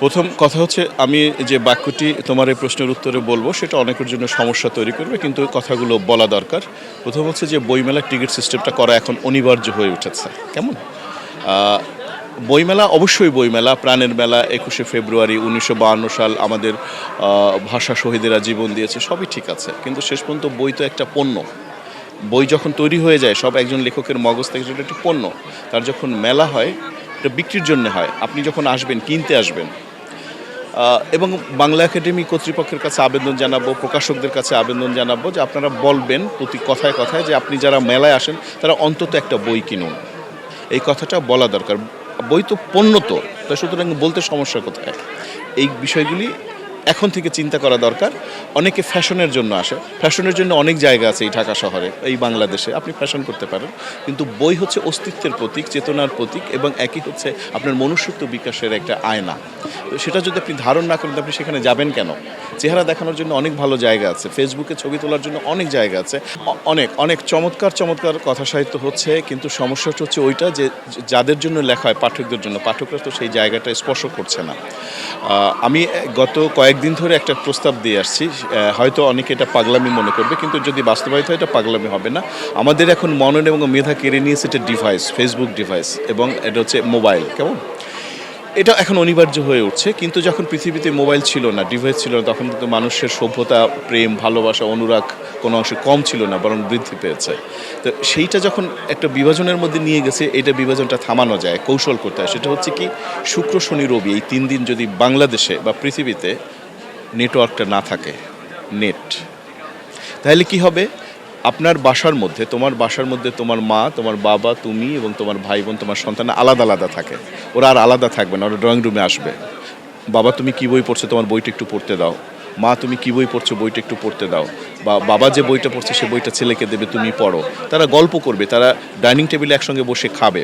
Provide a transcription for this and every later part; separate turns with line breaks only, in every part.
প্রথম কথা হচ্ছে আমি যে বাক্যটি তোমার এই প্রশ্নের উত্তরে বলবো সেটা অনেকের জন্য সমস্যা তৈরি করবে, কিন্তু কথাগুলো বলা দরকার। প্রথম হচ্ছে যে বইমেলার টিকিট সিস্টেমটা করা এখন অনিবার্য হয়ে উঠেছে। কেমন? আহ, বইমেলা অবশ্যই বইমেলা, প্রাণের মেলা, 21শে ফেব্রুয়ারি 1952 সাল আমাদের ভাষা শহীদেরা জীবন দিয়েছে, সবই ঠিক আছে, কিন্তু শেষ পর্যন্ত বই তো একটা পণ্য। বই যখন তৈরি হয়ে যায় সব একজন লেখকের মগজ থেকে, সেটা একটি পণ্য। তার যখন মেলা হয় এটা বিক্রির জন্য হয়। আপনি যখন আসবেন, কিনতে আসবেন, এবং বাংলা একাডেমি কর্তৃপক্ষের কাছে আবেদন জানাবো, প্রকাশকদের কাছে আবেদন জানাবো যে আপনারা বলবেন প্রতি কথায় কথায় যে আপনি যারা মেলায় আসেন তারা অন্তত একটা বই কিনুন। এই কথাটা বলা দরকার। বই তো পণ্য, তো তা সুতরাং বলতে সমস্যা কোথায়? এই বিষয়গুলি এখন থেকে চিন্তা করা দরকার। অনেকে ফ্যাশনের জন্য আসে, ফ্যাশনের জন্য অনেক জায়গা আছে এই ঢাকা শহরে, এই বাংলাদেশে আপনি ফ্যাশন করতে পারেন, কিন্তু বই হচ্ছে অস্তিত্বের প্রতীক, চেতনার প্রতীক, এবং একই হচ্ছে আপনার মনুষ্যত্ব বিকাশের একটা আয়না। তো সেটা যদি আপনি ধারণ না করেন, আপনি সেখানে যাবেন কেন? চেহারা দেখানোর জন্য অনেক ভালো জায়গা আছে, ফেসবুকে ছবি তোলার জন্য অনেক জায়গা আছে, অনেক অনেক চমৎকার চমৎকার কথা সাহিত্য হচ্ছে, কিন্তু সমস্যাটা হচ্ছে ওইটা যে যাদের জন্য লেখা হয়, পাঠকদের জন্য, পাঠকরা তো সেই জায়গাটা স্পর্শ করছে না। আমি গত কয়েকদিন ধরে একটা প্রস্তাব দিয়ে আসছি, হয়তো অনেকে এটা পাগলামি মনে করবে, কিন্তু যদি বাস্তবায়িত হয় এটা পাগলামি হবে না। আমাদের এখন মনন এবং মেধা কেড়ে নিয়েছে এটা ডিভাইস, ফেসবুক ডিভাইস, এবং এটা হচ্ছে মোবাইল। কেমন? এটা এখন অনিবার্য হয়ে উঠছে, কিন্তু যখন পৃথিবীতে মোবাইল ছিল না, ডিভাইস ছিল না, তখন কিন্তু মানুষের সভ্যতা, প্রেম, ভালোবাসা, অনুরাগ কোনো অংশে কম ছিল না, বরং বৃদ্ধি পেয়েছে। তো সেইটা যখন একটা বিভাজনের মধ্যে নিয়ে গেছে, এটা বিভাজনটা থামানো যায়, কৌশল করতে হয়। সেটা হচ্ছে কি, শুক্র শনি রবি এই 3 দিন যদি বাংলাদেশে বা পৃথিবীতে নেটওয়ার্কটা না থাকে, নেট, তাহলে কি হবে? আপনার বাসার মধ্যে, তোমার বাসার মধ্যে তোমার মা, তোমার বাবা, তুমি এবং তোমার ভাই বোন, তোমার সন্তান আলাদা আলাদা থাকে। ওরা আর আলাদা থাকবে না, ওরা ড্রয়িং রুমে আসবে। বাবা তুমি কী বই পড়ছো, তোমার বইটা একটু পড়তে দাও। মা তুমি কী বই পড়ছো, বইটা একটু পড়তে দাও। বা বাবা যে বইটা পড়ছে সে বইটা ছেলেকে দেবে, তুমি পড়ো। তারা গল্প করবে, তারা ডাইনিং টেবিলে একসঙ্গে বসে খাবে।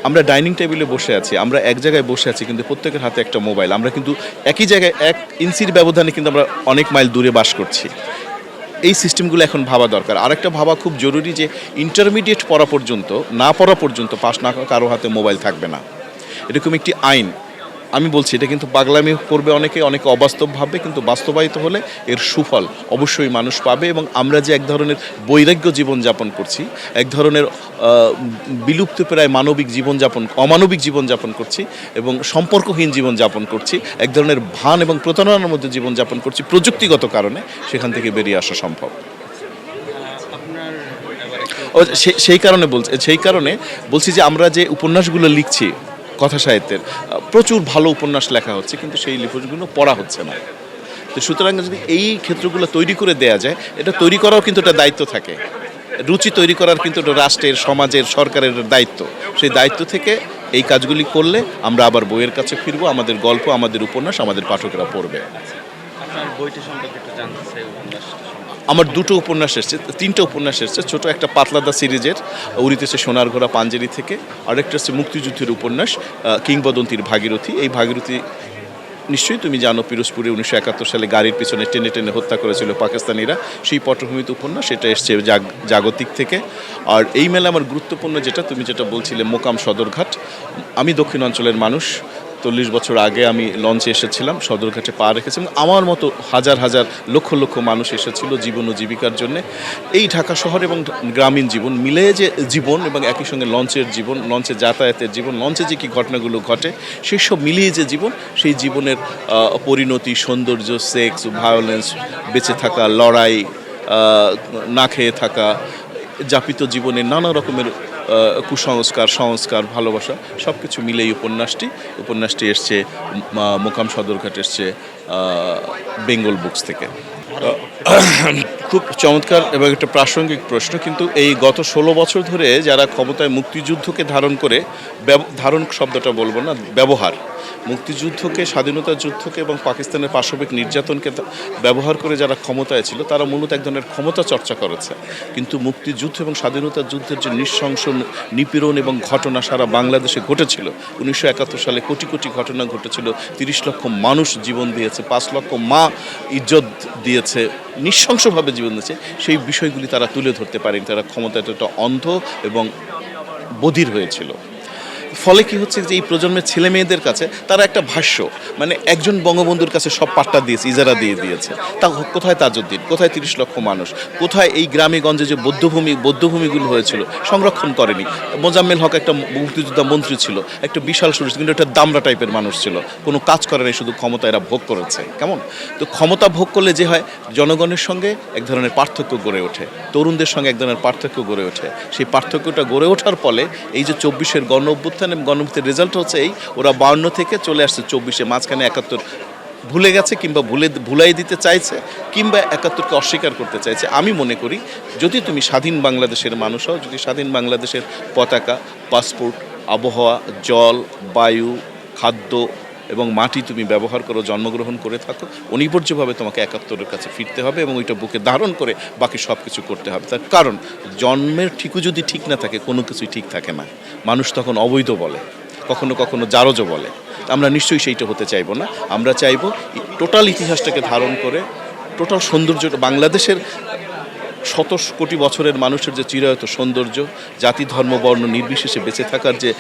আমরা ডাইনিং টেবিলে বসে আছি, আমরা এক জায়গায় বসে আছি, কিন্তু প্রত্যেকের হাতে একটা মোবাইল। আমরা কিন্তু একই জায়গায় 1 ইঞ্চির ব্যবধানে কিন্তু আমরা অনেক মাইল দূরে বাস করছি। এই সিস্টেমগুলো এখন ভাবা দরকার। আরেকটা ভাবা খুব জরুরি যে ইন্টারমিডিয়েট পড়া পর্যন্ত, না পড়া পর্যন্ত, পাস না কারো হাতে মোবাইল থাকবে না, এরকম একটি আইন। আমি বলছি এটা কিন্তু পাগলামি করবে অনেকে, অনেকে অবাস্তব ভাববে, কিন্তু বাস্তবায়িত হলে এর সুফল অবশ্যই মানুষ পাবে। এবং আমরা যে এক ধরনের বৈরাগ্য জীবনযাপন করছি, এক ধরনের বিলুপ্তপ্রায় মানবিক জীবনযাপন, অমানবিক জীবনযাপন করছি, এবং সম্পর্কহীন জীবনযাপন করছি, এক ধরনের ভান এবং প্রতারণার মধ্যে জীবনযাপন করছি প্রযুক্তিগত কারণে, সেখান থেকে বেরিয়ে আসা সম্ভব। সেই কারণে বলছি যে আমরা যে উপন্যাসগুলো লিখছি, কথা সাহিত্যের প্রচুর ভালো উপন্যাস লেখা হচ্ছে, কিন্তু সেই লিখনগুলো পড়া হচ্ছে না। তো সুতরাং যদি এই ক্ষেত্রগুলো তৈরি করে দেয়া যায়, এটা তৈরি করাও কিন্তু একটা দায়িত্ব থাকে। রুচি তৈরি করার কিন্তু একটা রাষ্ট্রের, সমাজের, সরকারের দায়িত্ব। সেই দায়িত্ব থেকে এই কাজগুলি করলে আমরা আবার বইয়ের কাছে ফিরবো, আমাদের গল্প, আমাদের উপন্যাস আমাদের পাঠকরা পড়বে।
আপনার বইটি সম্পর্কে একটু জানতে চাই, উপন্যাসটা।
আমার 2টো উপন্যাস এসছে, 3টে উপন্যাস এসছে। ছোট একটা পাতলাদা সিরিজের, উড়িতেছে সোনার ঘোড়া পাঞ্জেরি থেকে। আরেকটা হচ্ছে মুক্তিযুদ্ধের উপন্যাস, কিংবদন্তির ভাগীরথী। এই ভাগীরথী নিশ্চয়ই তুমি জানো, পিরোজপুরে 1971 সালে গাড়ির পিছনে টেনে টেনে হত্যা করেছিল পাকিস্তানিরা, সেই পটভূমিতে উপন্যাস। সেটা এসছে জাগতিক থেকে। আর এই মেলা আমার গুরুত্বপূর্ণ যেটা, তুমি যেটা বলছিলে, মোকাম সদরঘাট। আমি দক্ষিণাঞ্চলের মানুষ, 40 বছর আগে আমি লঞ্চে এসেছিলাম, সদরঘাটে পা রেখেছিলাম। আমার মতো হাজার হাজার লক্ষ লক্ষ মানুষ এসেছিল জীবন ও জীবিকার জন্য। এই ঢাকা শহর এবং গ্রামীণ জীবন মিলে যে জীবন, এবং একই সঙ্গে লঞ্চের জীবন, লঞ্চে যাতায়াতের জীবন, লঞ্চে যে কী ঘটনাগুলো ঘটে সেই সব মিলিয়ে যে জীবন, সেই জীবনের পরিণতি, সৌন্দর্য, সেক্স, ভায়োলেন্স, বেঁচে থাকা, লড়াই, না খেয়ে থাকা, যাপিত জীবনের নানা রকমের কুসংস্কার, সংস্কার, ভালোবাসা, সব কিছু মিলে এই উপন্যাসটি এসছে মোকাম সদরঘাট, এসছে বেঙ্গল বুকস থেকে। খুব চমৎকার এবং একটা প্রাসঙ্গিক প্রশ্ন। কিন্তু এই গত 16 বছর ধরে যারা ক্ষমতায়, মুক্তিযুদ্ধকে ধারণ করে, ধারণ শব্দটা বলবো না, ব্যবহার, মুক্তিযুদ্ধকে, স্বাধীনতা যুদ্ধকে এবং পাকিস্তানের পাশবিক নির্যাতনকে ব্যবহার করে যারা ক্ষমতায় ছিল, তারা মূলত এক ধরনের ক্ষমতা চর্চা করেছে। কিন্তু মুক্তিযুদ্ধ এবং স্বাধীনতা যুদ্ধের যে নৃশংস নিপীড়ন এবং ঘটনা সারা বাংলাদেশে ঘটেছিল, 1971 সালে কোটি কোটি ঘটনা ঘটেছিল, 30 লক্ষ মানুষ জীবন দিয়েছে, 5 লক্ষ মা ইজ্জত দিয়েছে, নৃশংসভাবে জীবন দিয়েছে, সেই বিষয়গুলি তারা তুলে ধরতে পারেনি। তারা ক্ষমতায় একটা অন্ধ এবং বধির হয়েছিল। ফলে কি হচ্ছে যে এই প্রজন্মের ছেলে মেয়েদের কাছে তারা একটা ভাষ্য, মানে একজন বঙ্গবন্ধুর কাছে সব পাট্টা দিয়েছে, ইজারা দিয়ে দিয়েছে। তা কোথায় তাজউদ্দিন, কোথায় 30 লক্ষ মানুষ, কোথায় এই গ্রামে গঞ্জে যে বৌদ্ধভূমিগুলো হয়েছিল সংরক্ষণ করেনি। মোজাম্মেল হক একটা মুক্তিযোদ্ধা মন্ত্রী ছিল, একটা বিশাল সুরেশ, কিন্তু একটা দামড়া টাইপের মানুষ ছিল, কোনো কাজ করে নাই, শুধু ক্ষমতা এরা ভোগ করেছে। কেমন? তো ক্ষমতা ভোগ করলে যে হয়, জনগণের সঙ্গে এক ধরনের পার্থক্য গড়ে ওঠে, তরুণদের সঙ্গে এক ধরনের পার্থক্য গড়ে ওঠে। সেই পার্থক্যটা গড়ে ওঠার ফলে এই যে 24-এর গণ অভ্যুত্থান এবং গণ অভ্যুত্থানের রেজাল্ট হচ্ছে এই, ওরা 52 থেকে চলে আসছে 24-এ, মাঝখানে 71 ভুলে গেছে, কিংবা ভুলাই দিতে চাইছে, কিংবা 71কে অস্বীকার করতে চাইছে। আমি মনে করি যদি তুমি স্বাধীন বাংলাদেশের মানুষ হও, যদি স্বাধীন বাংলাদেশের পতাকা, পাসপোর্ট, আবহাওয়া, জল, বায়ু, খাদ্য এবং মাটি তুমি ব্যবহার করো, জন্মগ্রহণ করে থাকো, অনিবার্যভাবে তোমাকে 71-এর কাছে ফিরতে হবে এবং ওইটা বুকে ধারণ করে বাকি সব কিছু করতে হবে। তার কারণ জন্মের ঠিকও যদি ঠিক না থাকে, কোনো কিছুই ঠিক থাকে না। মানুষ তখন অবৈধ বলে, কখনো কখনো জারজও বলে। আমরা নিশ্চয়ই সেইটা হতে চাইবো না। আমরা চাইবো টোটাল ইতিহাসটাকে ধারণ করে, টোটাল সৌন্দর্য বাংলাদেশের শত কোটি বছরের মানুষের যে চিরায়ত সৌন্দর্য, জাতি ধর্ম বর্ণ নির্বিশেষে বেঁচে থাকার যে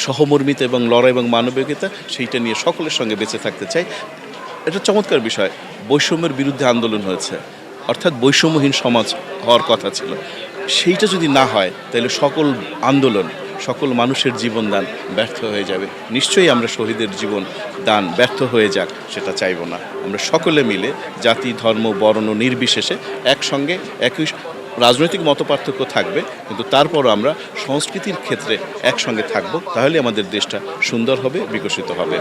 সহমর্মিতা এবং লড়াই এবং মানবিকতা, সেইটা নিয়ে সকলের সঙ্গে বেঁচে থাকতে চাই। এটা চমৎকার বিষয়, বৈষম্যের বিরুদ্ধে আন্দোলন হয়েছে, অর্থাৎ বৈষম্যহীন সমাজ হওয়ার কথা ছিল। সেইটা যদি না হয়, তাহলে সকল আন্দোলন, সকল মানুষের জীবন দান ব্যর্থ হয়ে যাবে। নিশ্চয়ই আমরা শহীদের জীবন দান ব্যর্থ হয়ে যাক, সেটা চাইব না। আমরা সকলে মিলে জাতি ধর্ম বর্ণ নির্বিশেষে একসঙ্গে, একই রাজনৈতিক মতপার্থক্য থাকবে, কিন্তু তারপরও আমরা সংস্কৃতির ক্ষেত্রে একসঙ্গে থাকব, তাহলে আমাদের দেশটা সুন্দর হবে, বিকশিত হবে।